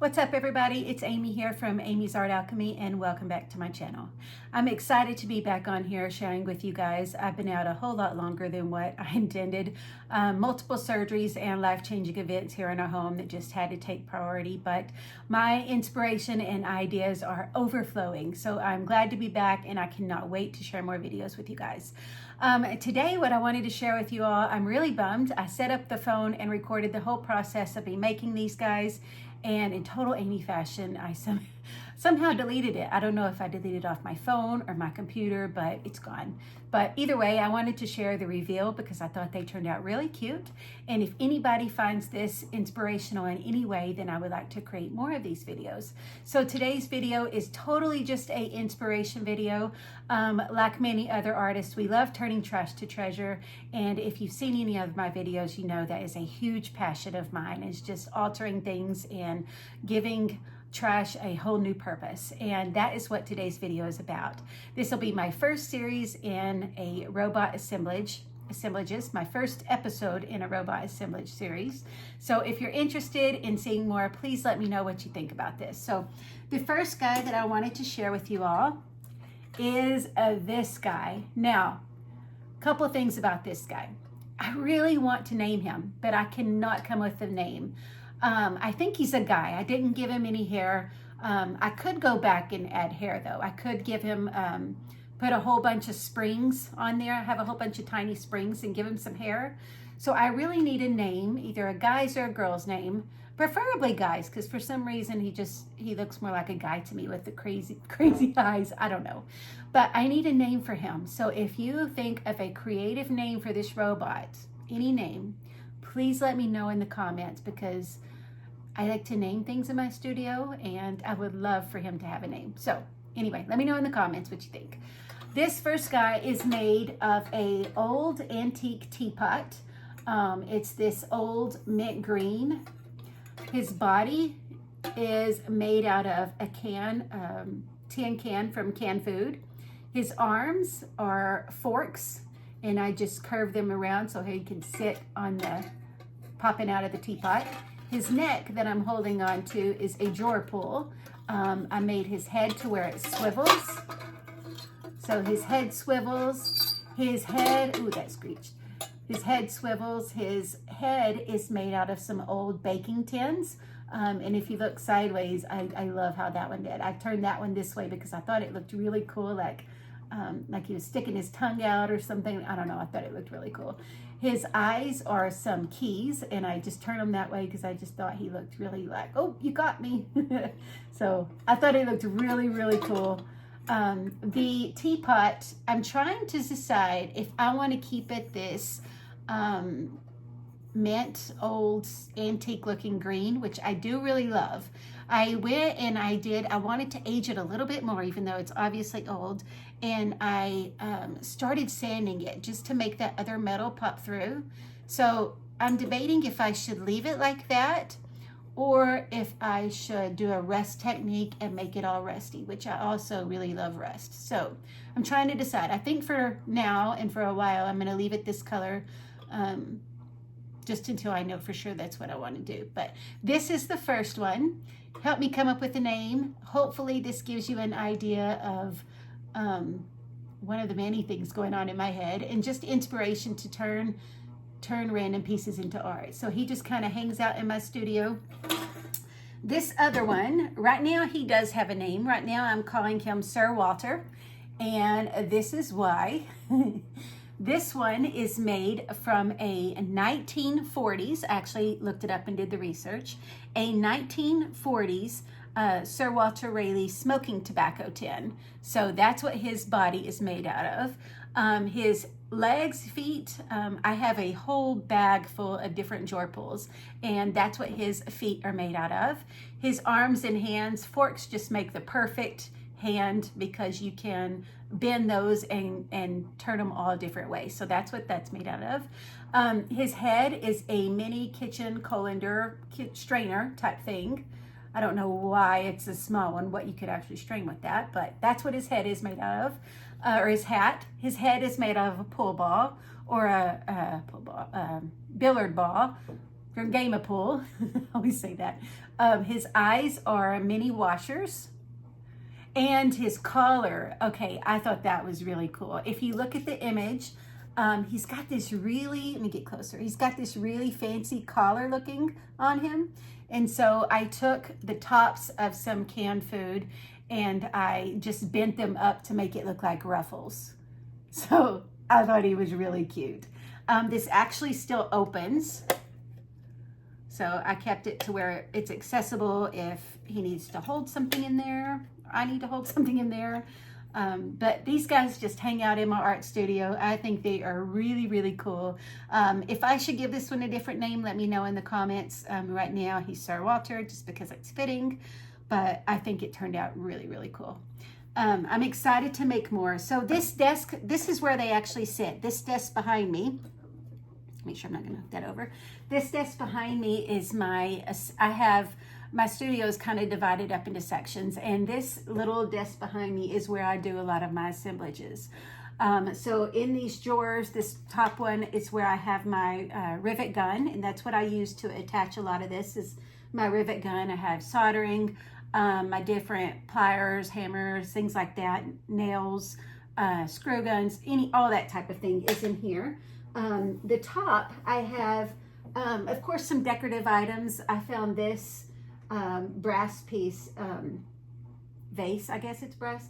What's up, everybody? It's Amy here from Amy's Art Alchemy, and welcome back to my channel. I'm excited to be back on here sharing with you guys. I've been out a whole lot longer than what I intended. Multiple surgeries and life-changing events here in our home that just had to take priority, but my inspiration and ideas are overflowing. So I'm glad to be back, and I cannot wait to share more videos with you guys. Today, what I wanted to share with you all, I'm really bummed. I set up the phone and recorded the whole process of me making these guys, and in total Amy fashion, I somehow deleted it. I don't know if I deleted it off my phone or my computer, but it's gone. But either way, I wanted to share the reveal because I thought they turned out really cute. And if anybody finds this inspirational in any way, then I would like to create more of these videos. So today's video is totally just a inspiration video. Like many other artists, we love turning trash to treasure. And if you've seen any of my videos, you know that is a huge passion of mine, is just altering things and giving trash a whole new purpose, and that is what today's video is about. This will be my first series in a robot assemblages, my first episode in a robot assemblage series. So if you're interested in seeing more, please let me know what you think about this. So the first guy that I wanted to share with you all is this guy. Now, a couple of things about this guy. I really want to name him, but I cannot come with a name. I think he's a guy. I didn't give him any hair. I could go back and add hair though. I could give him, put a whole bunch of springs on there. I have a whole bunch of tiny springs and give him some hair. So I really need a name, either a guy's or a girl's name, preferably guys, because for some reason he looks more like a guy to me with the crazy eyes. I don't know, but I need a name for him. So if you think of a creative name for this robot, any name, please let me know in the comments, because I like to name things in my studio and I would love for him to have a name. So anyway, let me know in the comments what you think. This first guy is made of a old antique teapot. It's this old mint green. His body is made out of a tin can from canned food. His arms are forks, and I just curve them around so he can sit on the popping out of the teapot. His neck that I'm holding on to is a drawer pull. I made his head to where it swivels. So his head swivels. His head, ooh, that screeched. His head swivels. His head is made out of some old baking tins. And if you look sideways, I love how that one did. I turned that one this way because I thought it looked really cool, like he was sticking his tongue out or something. I don't know, I thought it looked really cool. His eyes are some keys, and I just turned them that way because I just thought he looked really like, oh, you got me. So I thought it looked really, really cool. The teapot, I'm trying to decide if I want to keep it this mint, old, antique looking green, which I do really love. I went and I wanted to age it a little bit more, even though it's obviously old, and I started sanding it just to make that other metal pop through. So I'm debating if I should leave it like that or if I should do a rust technique and make it all rusty, which I also really love rust. So I'm trying to decide. I think for now and for a while I'm going to leave it this color, just until I know for sure that's what I want to do. But this is the first one. Help me come up with a name. Hopefully this gives you an idea of one of the many things going on in my head, and just inspiration to turn random pieces into art. So he just kind of hangs out in my studio. This other one, right now he does have a name. Right now I'm calling him Sir Walter, and this is why. This one is made from a 1940s, actually looked it up and did the research, a 1940s Sir Walter Raleigh smoking tobacco tin. So that's what his body is made out of. His legs, feet, I have a whole bag full of different drawer pulls, and that's what his feet are made out of. His arms and hands, forks just make the perfect hand because you can bend those and turn them all different ways. So that's what that's made out of. His head is a mini kitchen colander strainer type thing. I don't know why it's a small one, what you could actually strain with that, but that's what his head is made out of, or his hat. His head is made out of a pull ball or a billiard ball from Game of Pool. I always say that. His eyes are mini washers. And his collar, okay, I thought that was really cool. If you look at the image, he's got this really, let me get closer. He's got this really fancy collar looking on him. And so I took the tops of some canned food and I just bent them up to make it look like ruffles. So I thought he was really cute. This actually still opens. So I kept it to where it's accessible if he needs to hold something in there. I need to hold something in there. But these guys just hang out in my art studio. I think they are really, really cool. If I should give this one a different name, let me know in the comments. Right now, he's Sir Walter, just because it's fitting. But I think it turned out really, really cool. I'm excited to make more. So this desk, this is where they actually sit. This desk behind me, make sure I'm not going to knock that over. This desk behind me is my studio is kind of divided up into sections, and this little desk behind me is where I do a lot of my assemblages. So in these drawers, this top one is where I have my rivet gun, and that's what I use to attach a lot of this is my rivet gun. I have soldering, my different pliers, hammers, things like that, nails, screw guns, all that type of thing is in here. The top, I have, of course, some decorative items. I found this brass piece, vase, I guess it's brass,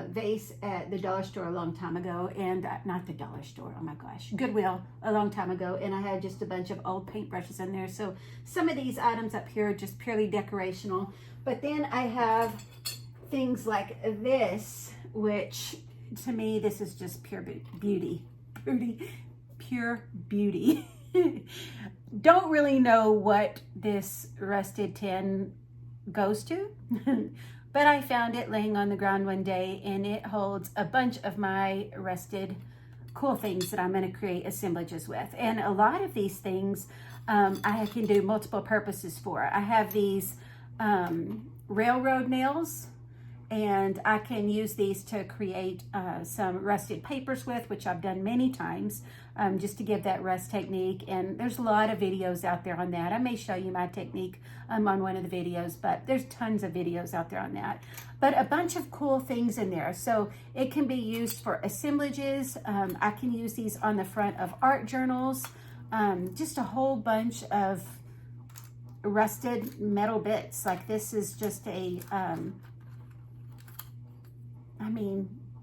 vase at the dollar store a long time ago, and not the dollar store, oh my gosh, Goodwill a long time ago, and I had just a bunch of old paintbrushes in there. So some of these items up here are just purely decorational. But then I have things like this, which to me, this is just pure beauty. Pure beauty. Don't really know what this rusted tin goes to, but I found it laying on the ground one day, and it holds a bunch of my rusted cool things that I'm going to create assemblages with. And a lot of these things I can do multiple purposes for. I have these railroad nails, and I can use these to create some rusted papers with, which I've done many times, just to give that rust technique. And there's a lot of videos out there on that. I may show you my technique on one of the videos, but there's tons of videos out there on that. But a bunch of cool things in there. So it can be used for assemblages. I can use these on the front of art journals. Just a whole bunch of rusted metal bits. Like this is just a...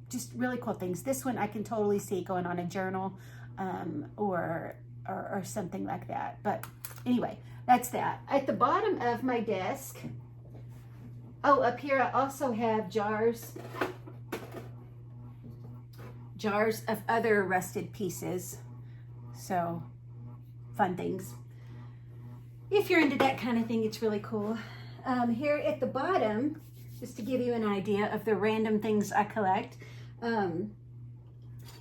just really cool things. This one I can totally see going on a journal or something like that. But anyway, that's that. At the bottom of my desk, up here I also have jars of other rusted pieces. So fun things. If you're into that kind of thing, it's really cool. Here at the bottom, just to give you an idea of the random things I collect.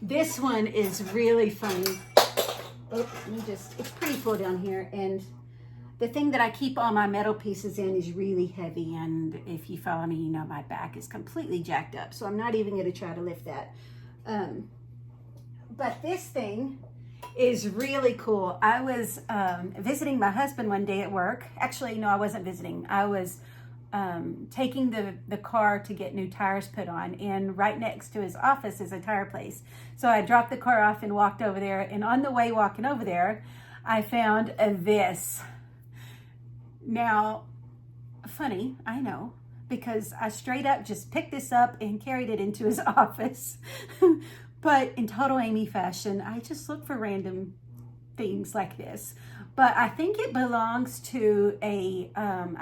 This one is really funny. It's pretty full down here. And the thing that I keep all my metal pieces in is really heavy. And if you follow me, you know my back is completely jacked up. So I'm not even going to try to lift that. But this thing is really cool. I was visiting my husband one day at work. Actually, no, I wasn't visiting. I was taking the car to get new tires put on, and right next to his office is a tire place. So I dropped the car off and walked over there, and on the way walking over there, I found this. Now, funny, I know, because I straight up just picked this up and carried it into his office. But in total Amy fashion, I just look for random things like this. But I think it belongs to a, I'm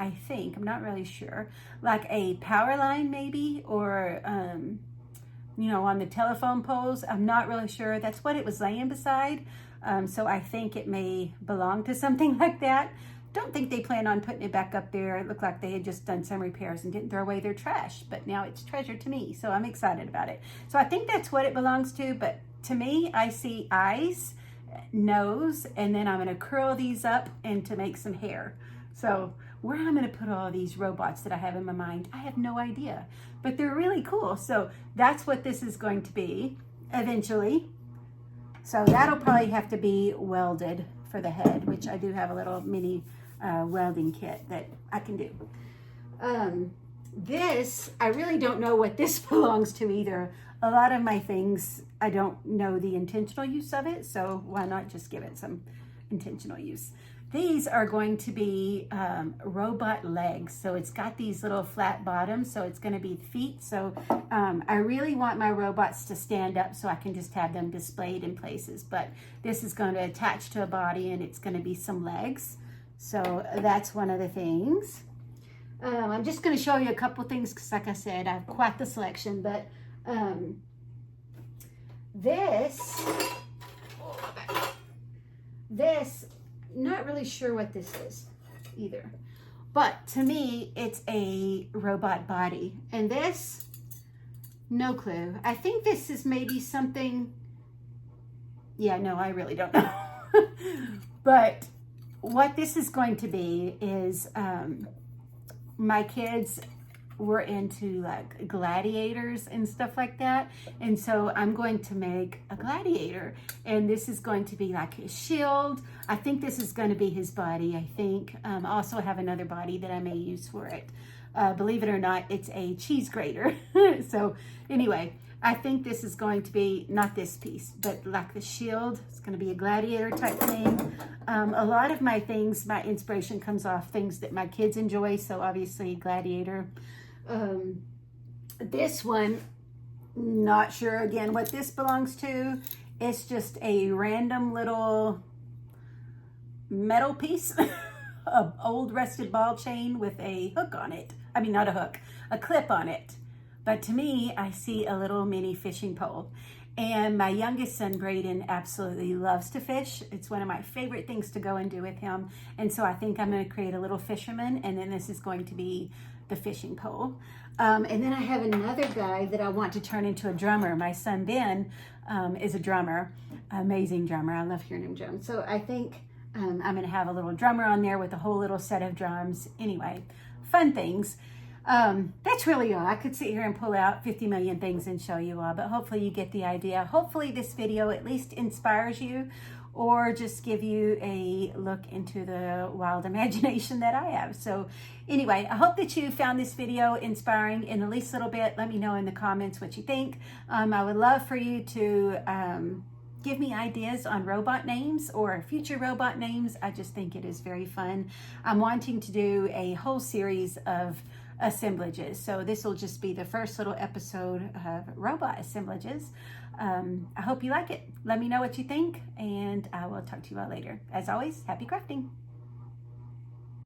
not really sure, like a power line maybe, or, on the telephone poles. I'm not really sure. That's what it was laying beside. So I think it may belong to something like that. Don't think they plan on putting it back up there. It looked like they had just done some repairs and didn't throw away their trash, but now it's treasure to me. So I'm excited about it. So I think that's what it belongs to. But to me, I see eyes, nose, and then I'm going to curl these up and to make some hair. So where I'm going to put all these robots that I have in my mind, I have no idea, but they're really cool. So that's what this is going to be eventually. So that'll probably have to be welded for the head, which I do have a little mini welding kit that I can do. This, I really don't know what this belongs to either. A lot of my things, I don't know the intentional use of it, so why not just give it some intentional use. These are going to be robot legs. So it's got these little flat bottoms, so it's going to be feet. So I really want my robots to stand up so I can just have them displayed in places. But this is going to attach to a body, and it's going to be some legs. So that's one of the things. I'm just going to show you a couple things because, like I said, I have quite the selection. But this, not really sure what this is either. But to me, it's a robot body. And this, no clue. I think this is maybe something, yeah, no, I really don't know. But what this is going to be is, my kids were into like gladiators and stuff like that, and so I'm going to make a gladiator, and this is going to be like his shield. I think this is going to be his body. I think I also have another body that I may use for it. Believe it or not, it's a cheese grater. So anyway, I think this is going to be not this piece, but like the shield. It's going to be a gladiator type thing. A lot of my things, my inspiration comes off things that my kids enjoy, so obviously gladiator. This one, not sure again what this belongs to. It's just a random little metal piece of old rusted ball chain with a hook on it. I mean, not a hook, a clip on it. But to me, I see a little mini fishing pole. And my youngest son, Braden, absolutely loves to fish. It's one of my favorite things to go and do with him. And so I think I'm going to create a little fisherman, and then this is going to be the fishing pole. And then I have another guy that I want to turn into a drummer. My son, Ben, is a drummer, amazing drummer. I love hearing him drum. So I think I'm going to have a little drummer on there with a whole little set of drums. Anyway, fun things. That's really all. I could sit here and pull out 50 million things and show you all, but hopefully you get the idea. Hopefully this video at least inspires you, or just give you a look into the wild imagination that I have. So anyway, I hope that you found this video inspiring in the least little bit. Let me know in the comments what you think. I would love for you to give me ideas on robot names or future robot names. I just think it is very fun. I'm wanting to do a whole series of assemblages. So this will just be the first little episode of robot assemblages. I hope you like it. Let me know what you think, and I will talk to you all later. As always, happy crafting.